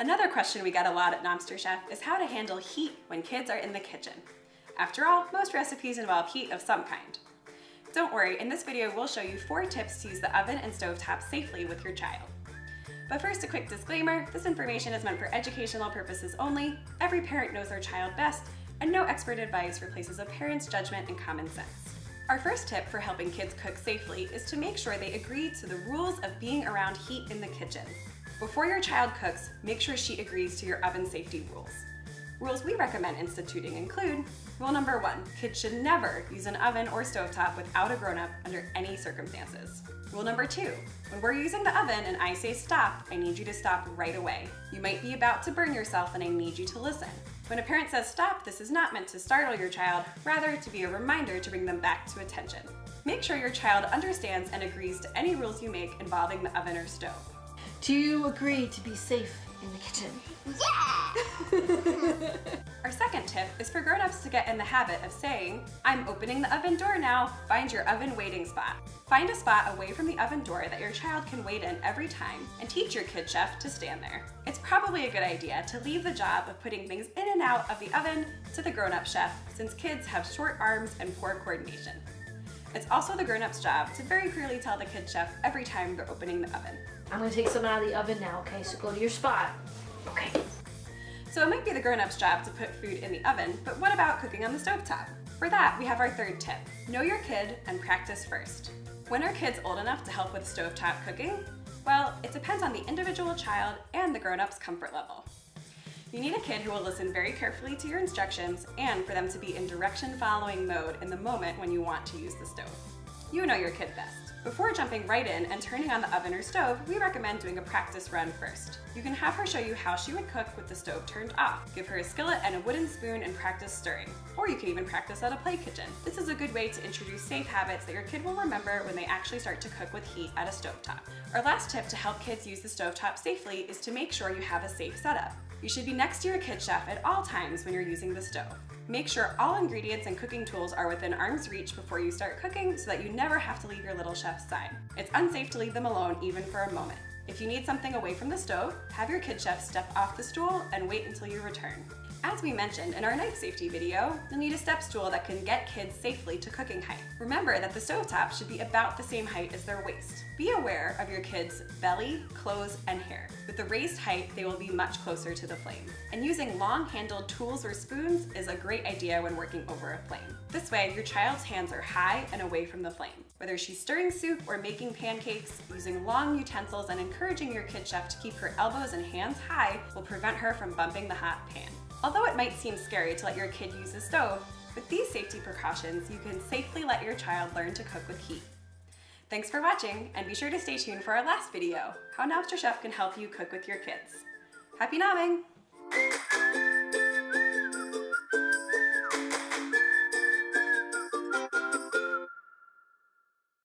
Another question we get a lot at Nomster Chef is how to handle heat when kids are in the kitchen. After all, most recipes involve heat of some kind. Don't worry, in this video we'll show you 4 tips to use the oven and stovetop safely with your child. But first, a quick disclaimer, this information is meant for educational purposes only. Every parent knows their child best, and no expert advice replaces a parent's judgment and common sense. Our first tip for helping kids cook safely is to make sure they agree to the rules of being around heat in the kitchen. Before your child cooks, make sure she agrees to your oven safety rules. Rules we recommend instituting include: rule number 1, kids should never use an oven or stovetop without a grown-up under any circumstances. Rule number 2, when we're using the oven and I say stop, I need you to stop right away. You might be about to burn yourself and I need you to listen. When a parent says stop, this is not meant to startle your child, rather to be a reminder to bring them back to attention. Make sure your child understands and agrees to any rules you make involving the oven or stove. Do you agree to be safe in the kitchen? Yeah! Our second tip is for grown-ups to get in the habit of saying, "I'm opening the oven door now, find your oven waiting spot." Find a spot away from the oven door that your child can wait in every time, and teach your kid chef to stand there. It's probably a good idea to leave the job of putting things in and out of the oven to the grown-up chef, since kids have short arms and poor coordination. It's also the grown-up's job to very clearly tell the kid chef every time they're opening the oven. I'm gonna take some out of the oven now, okay? So go to your spot. Okay. So it might be the grown-up's job to put food in the oven, but what about cooking on the stovetop? For that, we have our third tip: know your kid and practice first. When are kids old enough to help with stovetop cooking? Well, it depends on the individual child and the grown-up's comfort level. You need a kid who will listen very carefully to your instructions and for them to be in direction-following mode in the moment when you want to use the stove. You know your kid best. Before jumping right in and turning on the oven or stove, we recommend doing a practice run first. You can have her show you how she would cook with the stove turned off. Give her a skillet and a wooden spoon and practice stirring. Or you can even practice at a play kitchen. This is a good way to introduce safe habits that your kid will remember when they actually start to cook with heat at a stovetop. Our last tip to help kids use the stovetop safely is to make sure you have a safe setup. You should be next to your kid chef at all times when you're using the stove. Make sure all ingredients and cooking tools are within arm's reach before you start cooking so that you never have to leave your little chef's side. It's unsafe to leave them alone even for a moment. If you need something away from the stove, have your kid chef step off the stool and wait until you return. As we mentioned in our knife safety video, you'll need a step stool that can get kids safely to cooking height. Remember that the stovetop should be about the same height as their waist. Be aware of your kids' belly, clothes, and hair. With the raised height, they will be much closer to the flame. And using long-handled tools or spoons is a great idea when working over a flame. This way, your child's hands are high and away from the flame. Whether she's stirring soup or making pancakes, using long utensils and encouraging your kid chef to keep her elbows and hands high will prevent her from bumping the hot pan. Although it might seem scary to let your kid use the stove, with these safety precautions, you can safely let your child learn to cook with heat. Thanks for watching, and be sure to stay tuned for our last video, how Nomster Chef can help you cook with your kids. Happy nomming!